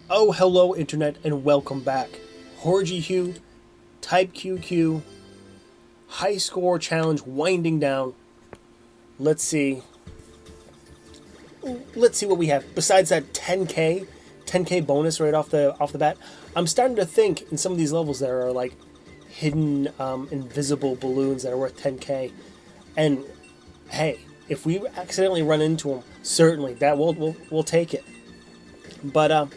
Oh, hello, Internet, and welcome back. Horgihugh, Type QQ, high score challenge winding down. Let's see. Let's see what we have. Besides that 10k bonus right off the bat, I'm starting to think in some of these levels there are like hidden invisible balloons that are worth 10k. And hey, if we accidentally run into them, certainly that we'll take it. But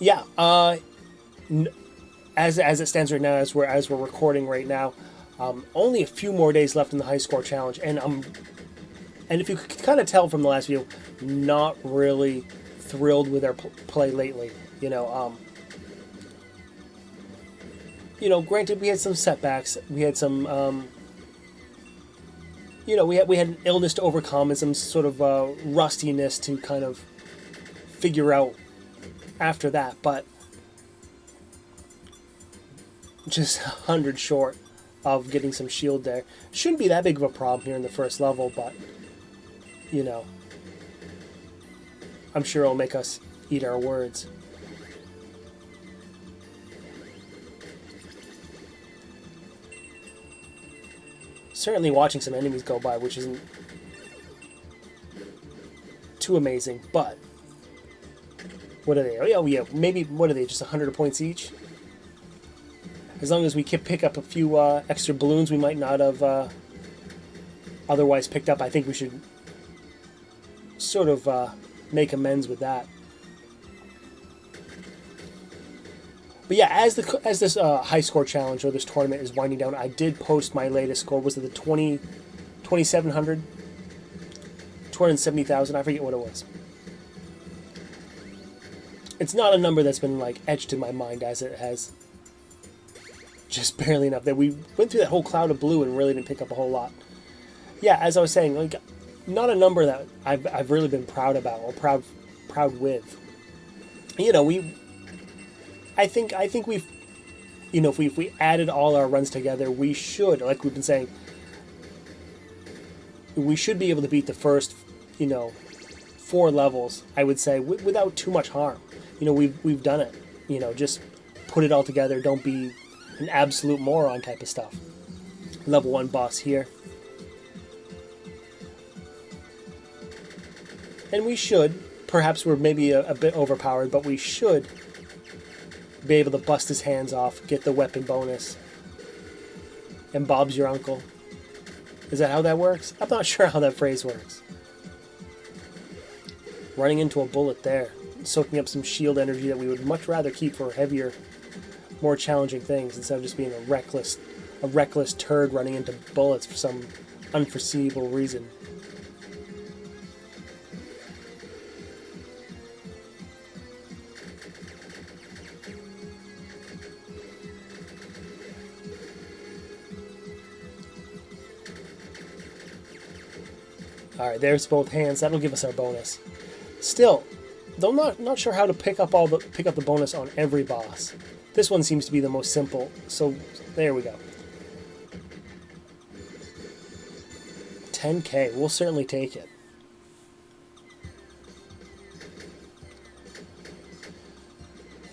yeah, as it stands right now, as we're recording right now, only a few more days left in the high score challenge, and if you could kind of tell from the last video, not really thrilled with our play lately. Granted, we had some setbacks, we had some, we had an illness to overcome and some sort of rustiness to kind of figure out after that, but just 100 short of getting some shield there. Shouldn't be that big of a problem here in the first level, but I'm sure it'll make us eat our words. Certainly watching some enemies go by, which isn't too amazing, but what are they? Oh yeah, maybe, what are they, just 100 points each? As long as we can pick up a few extra balloons we might not have otherwise picked up, I think we should sort of make amends with that. But yeah, as this high score challenge or this tournament is winding down, I did post my latest score. Was it the 2,700? 270,000? I forget what it was. It's not a number that's been like etched in my mind as it has just barely enough. That we went through that whole cloud of blue and really didn't pick up a whole lot. Yeah, as I was saying, like, not a number that I've really been proud about or proud with. I think we've, if we added all our runs together, we should, like we've been saying, we should be able to beat the first, 4 levels, I would say, without too much harm. We've done it. Just put it all together. Don't be an absolute moron type of stuff. Level 1 boss here. And we should, perhaps we're maybe a bit overpowered, but we should be able to bust his hands off, get the weapon bonus, and Bob's your uncle. Is that how that works? I'm not sure how that phrase works. Running into a bullet there, soaking up some shield energy that we would much rather keep for heavier, more challenging things instead of just being a reckless turd running into bullets for some unforeseeable reason. Alright, there's both hands. That'll give us our bonus. Still, though not sure how to pick up the bonus on every boss. This one seems to be the most simple, so there we go. 10k, we'll certainly take it.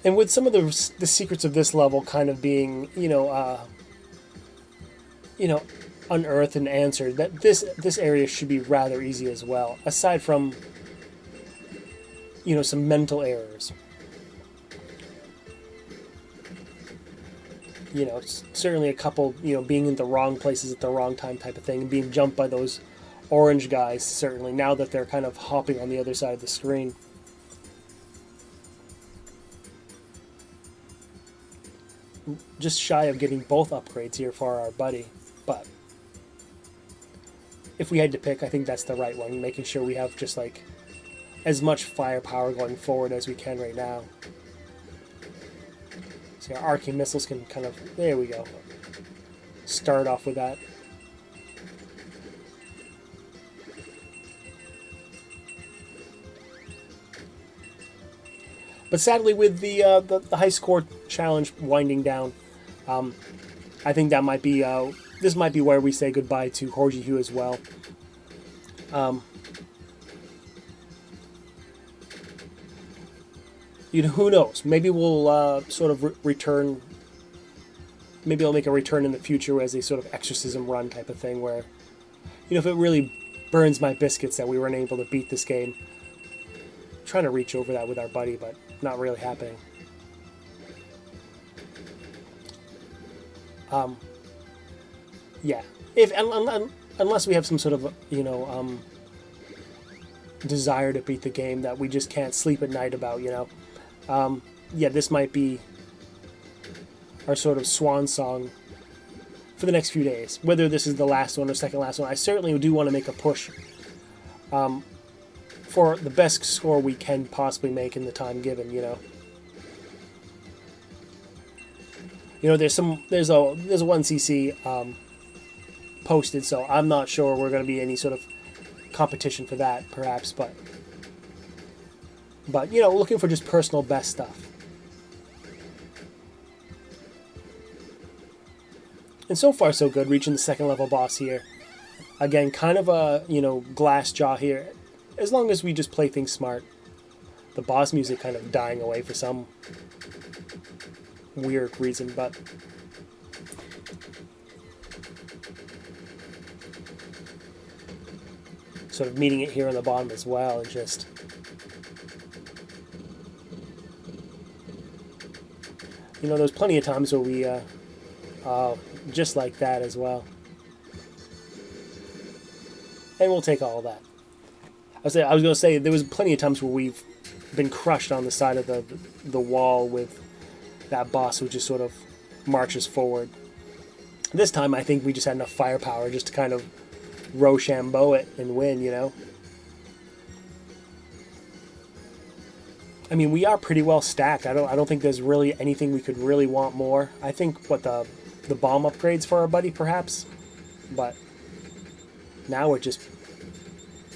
And with some of the secrets of this level kind of being, unearthed and answered, that this area should be rather easy as well, aside from some mental errors. Certainly a couple, being in the wrong places at the wrong time type of thing, and being jumped by those orange guys, certainly, now that they're kind of hopping on the other side of the screen. Just shy of getting both upgrades here for our buddy, but if we had to pick, I think that's the right one, making sure we have just like as much firepower going forward as we can right now. So our arcing missiles can kind of, there we go, start off with that. But sadly, with the high score challenge winding down, I think that might be this might be where we say goodbye to Horgihugh as well. who knows? Maybe we'll sort of return. Maybe I'll make a return in the future as a sort of exorcism run type of thing, where, if it really burns my biscuits that we weren't able to beat this game, I'm trying to reach over that with our buddy, but not really happening. Yeah. Unless we have some sort of desire to beat the game that we just can't sleep at night about, yeah, this might be our sort of swan song for the next few days. Whether this is the last one or second last one, I certainly do want to make a push for the best score we can possibly make in the time given. There's a 1cc posted, so I'm not sure we're going to be any sort of competition for that, perhaps, but looking for just personal best stuff. And so far so good, reaching the second level boss here. Again, kind of a, glass jaw here, as long as we just play things smart. The boss music kind of dying away for some weird reason, but sort of meeting it here on the bottom as well, and just there's plenty of times where we just like that as well, and we'll take all of that. I was going to say there was plenty of times where we've been crushed on the side of the wall with that boss who just sort of marches forward. This time I think we just had enough firepower just to kind of Rochambeau it and win, I mean, we are pretty well stacked. I don't think there's really anything we could really want more. I think the bomb upgrades for our buddy, perhaps, but now we're just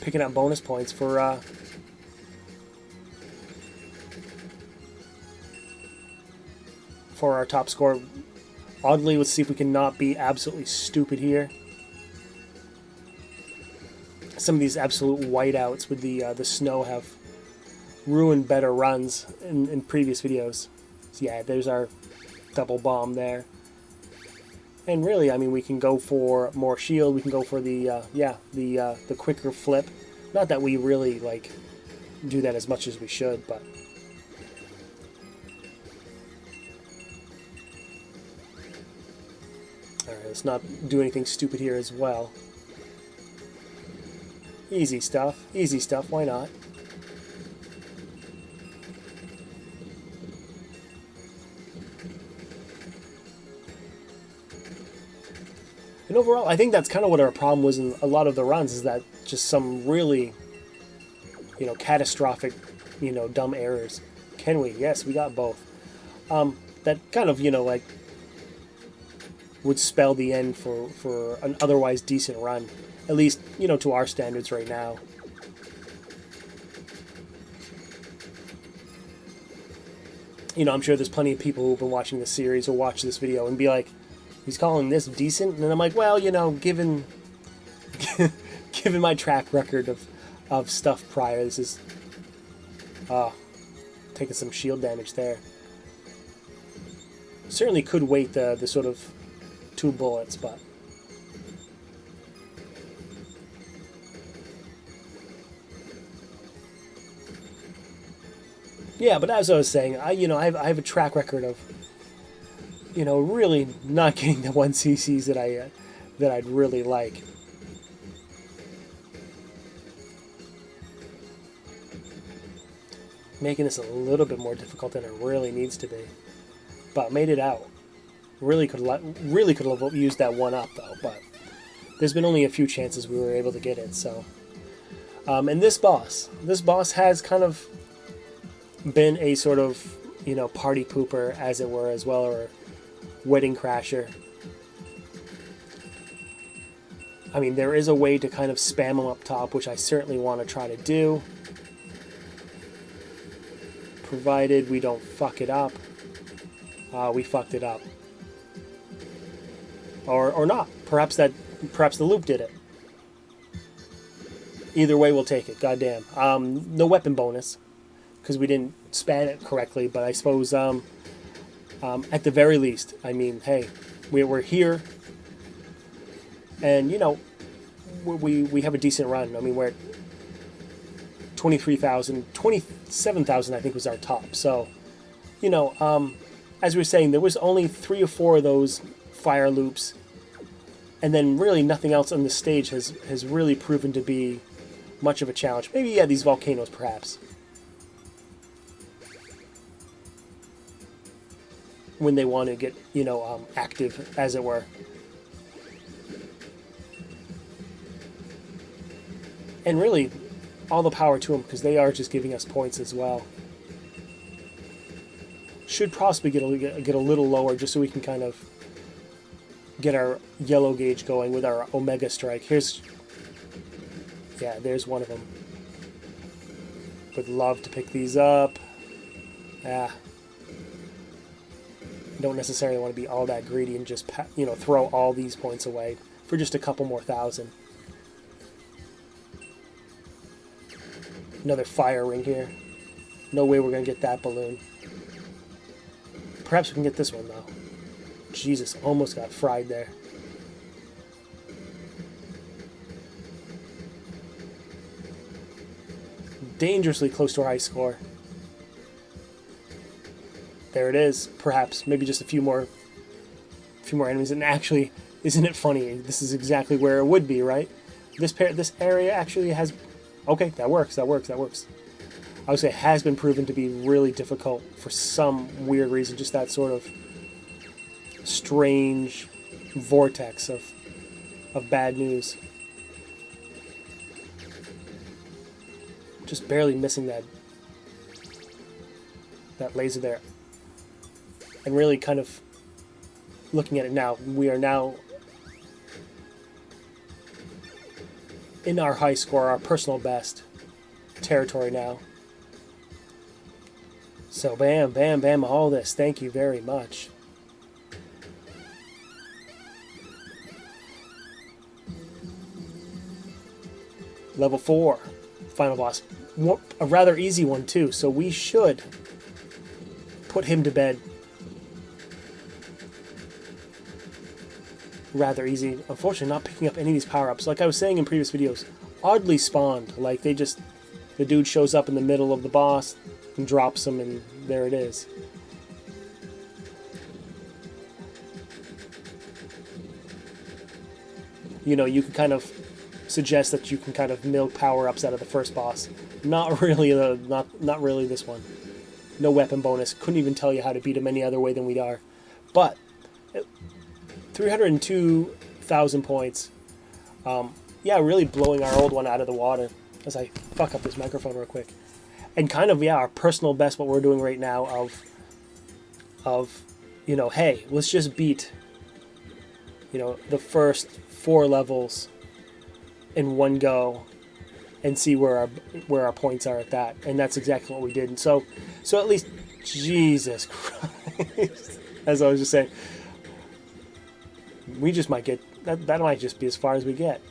picking up bonus points for our top score. Oddly, let's see if we can not be absolutely stupid here. Some of these absolute whiteouts with the snow have ruined better runs in previous videos. So yeah, there's our double bomb there. And really, I mean, we can go for more shield. We can go for the quicker flip. Not that we really do that as much as we should, but all right, let's not do anything stupid here as well. Easy stuff, why not? And overall, I think that's kind of what our problem was in a lot of the runs, is that just some really, catastrophic, dumb errors. Can we? Yes, we got both. That kind of, would spell the end for an otherwise decent run. At least, to our standards right now. I'm sure there's plenty of people who've been watching this series or watch this video and be like, he's calling this decent? And then I'm like, well, given given my track record of stuff prior, this is taking some shield damage there. Certainly could wait the sort of 2 bullets, but yeah, but as I was saying, I have a track record of, really not getting the 1cc's that I'd really like. Making this a little bit more difficult than it really needs to be, but made it out. Really could have used that one up though, but there's been only a few chances we were able to get it. So, and this boss has kind of been a sort of, party pooper, as it were, as well, or wedding crasher. I mean, there is a way to kind of spam them up top, which I certainly want to try to do, provided we don't fuck it up. We fucked it up, or not. Perhaps the loop did it. Either way, we'll take it. Goddamn. No weapon bonus. because we didn't span it correctly. But I suppose at the very least, I mean, hey, we're here, and you know, we have a decent run. I mean, we're at 23,000, 27,000, I think was our top. So, you know, as we were saying, there was only 3 or 4 of those fire loops, and then really nothing else on the stage has really proven to be much of a challenge. Maybe, yeah, these volcanoes, perhaps. When they want to get, you know, active, as it were. And really, all the power to them, because they are just giving us points as well. Should possibly get a little lower, just so we can kind of get our yellow gauge going with our Omega Strike. Here's... yeah, there's one of them. Would love to pick these up. Don't necessarily want to be all that greedy and just, you know, throw all these points away for just a couple more thousand. Another fire ring here. No way we're going to get that balloon. Perhaps we can get this one, though. Jesus, almost got fried there. Dangerously close to our high score. There it is. Perhaps, maybe just a few more enemies. And actually, isn't it funny? This is exactly where it would be, right? This area actually has... okay, that works. I would say it has been proven to be really difficult for some weird reason. Just that sort of strange vortex of bad news. Just barely missing that laser there. And really kind of looking at it now, we are now in our high score, our personal best territory now. So bam, bam, bam, all this. Thank you very much. Level 4, final boss. A rather easy one too, so we should put him to bed. Rather easy. Unfortunately, not picking up any of these power-ups. Like I was saying in previous videos, oddly spawned. Like the dude shows up in the middle of the boss and drops them, and there it is. You know, you can kind of suggest that you can kind of milk power-ups out of the first boss. Not really not really this one. No weapon bonus. Couldn't even tell you how to beat him any other way than we are. But 302,000 points. Yeah, really blowing our old one out of the water. As I fuck up this microphone real quick. And kind of, yeah, our personal best, what we're doing right now of you know, hey, let's just beat, you know, the first 4 levels in one go and see where our points are at that. And that's exactly what we did. And so at least, Jesus Christ, as I was just saying, we just might get, that might just be as far as we get.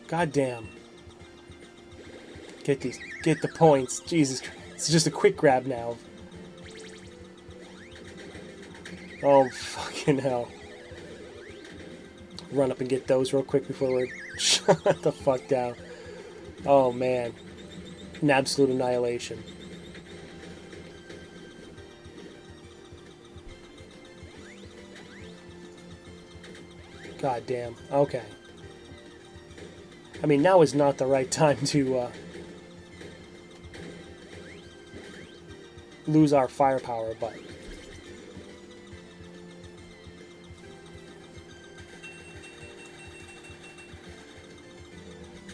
God damn. Get the points. Jesus Christ. It's just a quick grab now. Oh, fucking hell. Run up and get those real quick before we're shut the fuck down. Oh, man. An absolute annihilation. God damn. Okay. I mean, now is not the right time to lose our firepower, but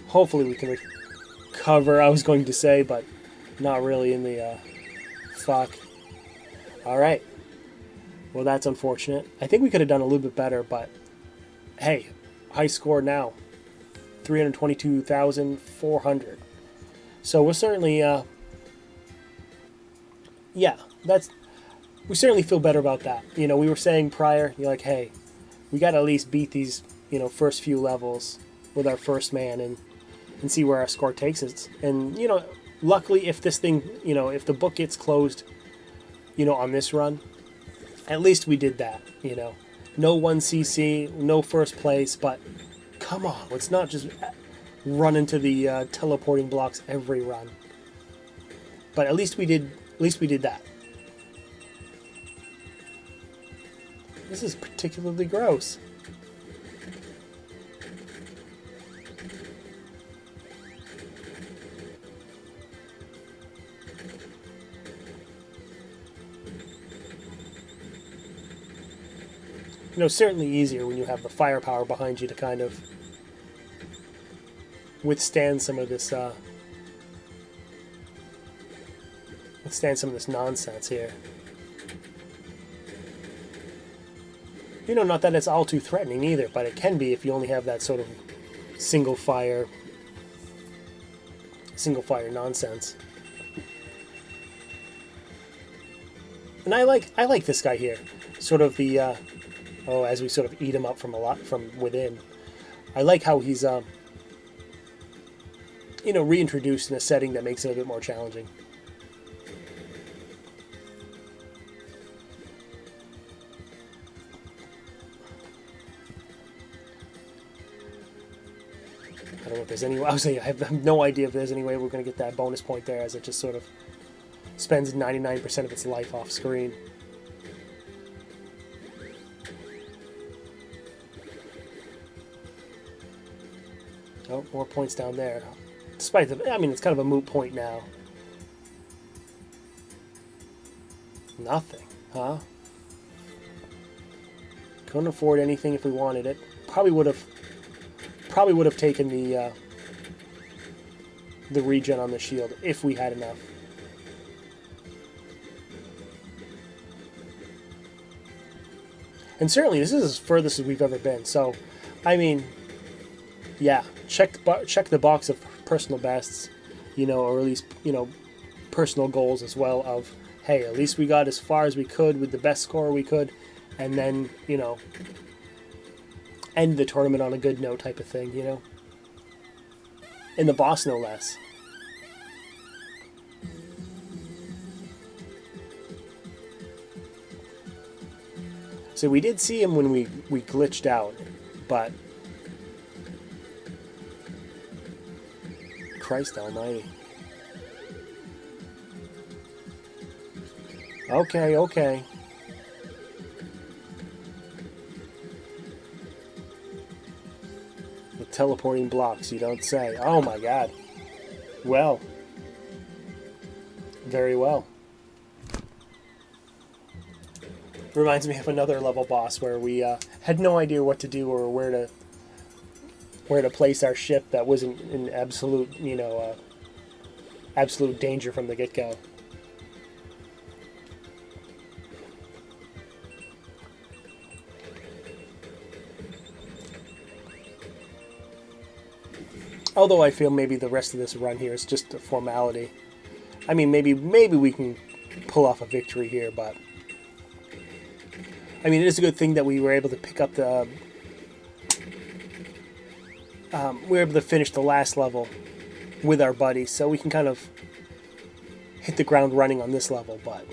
hopefully we can recover, I was going to say, but not really in the fuck. Alright. Well, that's unfortunate. I think we could have done a little bit better, but hey, high score now. 322,400. So we're certainly, yeah, we certainly feel better about that. You know, we were saying prior, you're like, hey, we got to at least beat these, you know, first few levels with our first man and see where our score takes us. And, you know, luckily, if this thing, if the book gets closed, on this run, at least we did that, No 1cc, no first place, but come on, let's not just run into the teleporting blocks every run. But at least we did that. This is particularly gross. Certainly easier when you have the firepower behind you to kind of withstand some of this nonsense here. Not that it's all too threatening either, but it can be if you only have that sort of single fire nonsense. And I like this guy here, sort of the as we sort of eat him up from within. I like how he's reintroduced in a setting that makes it a bit more challenging. I don't know if there's any way. I have no idea if there's any way we're going to get that bonus point there, as it just sort of spends 99% of its life off screen. Oh, more points down there. Despite it's kind of a moot point now. Nothing, huh? Couldn't afford anything if we wanted it. Probably would have taken the regen on the shield if we had enough. And certainly this is as furthest as we've ever been. So, yeah, check the box of personal bests, or at least personal goals as well. Of hey, at least we got as far as we could with the best score we could, and then end the tournament on a good note, type of thing, And the boss, no less. So we did see him when we glitched out, but Christ almighty. Okay. The teleporting blocks, you don't say. Oh my god. Well. Very well. Reminds me of another level boss where we had no idea what to do or where to place our ship that wasn't in absolute, absolute danger from the get-go. Although I feel maybe the rest of this run here is just a formality. Maybe we can pull off a victory here, but it is a good thing that we were able to pick up the we were able to finish the last level with our buddies, so we can kind of hit the ground running on this level, but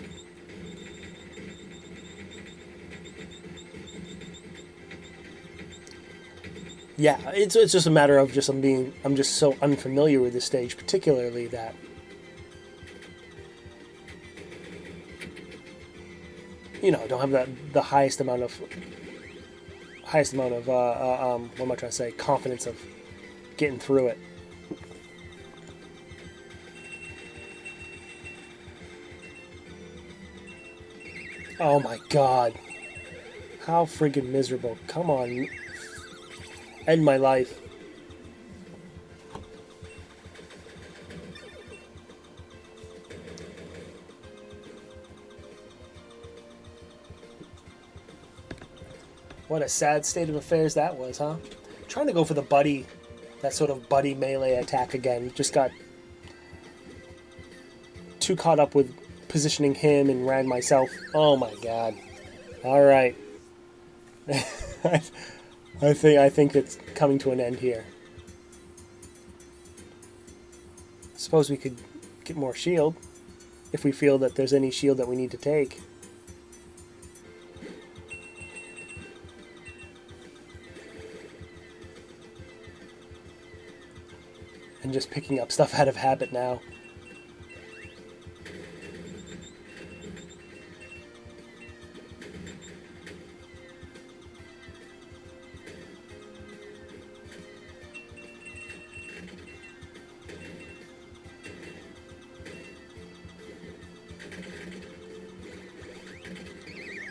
yeah, it's just a matter of I'm just so unfamiliar with this stage, particularly that don't have the highest amount of what am I trying to say, confidence of getting through it. Oh my god. How friggin' miserable. Come on. End my life. What a sad state of affairs that was, huh? Trying to go for that sort of buddy melee attack again. Just got too caught up with positioning him and ran myself. Oh my god. Alright. I think it's coming to an end here. Suppose we could get more shield if we feel that there's any shield that we need to take. And just picking up stuff out of habit now.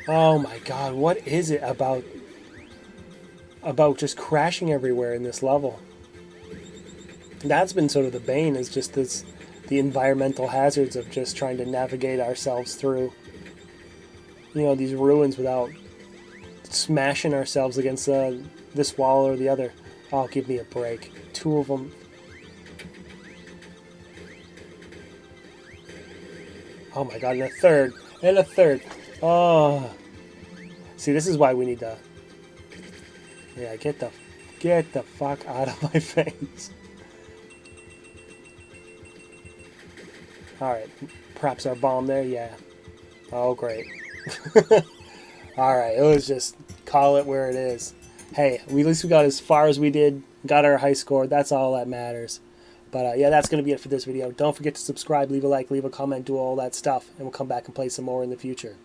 Oh my god, what is it about just crashing everywhere in this level? That's been sort of the bane, is just the environmental hazards of just trying to navigate ourselves through, you know, these ruins without smashing ourselves against this wall or the other. Oh, give me a break. Two of them. Oh my god, and a third. And a third. Oh. See, this is why we need to... Yeah, get the fuck out of my face. Alright, perhaps our bomb there, yeah. Oh, great. Alright, it was just, call it where it is. Hey, at least we got as far as we did, got our high score, that's all that matters. But yeah, that's going to be it for this video. Don't forget to subscribe, leave a like, leave a comment, do all that stuff, and we'll come back and play some more in the future.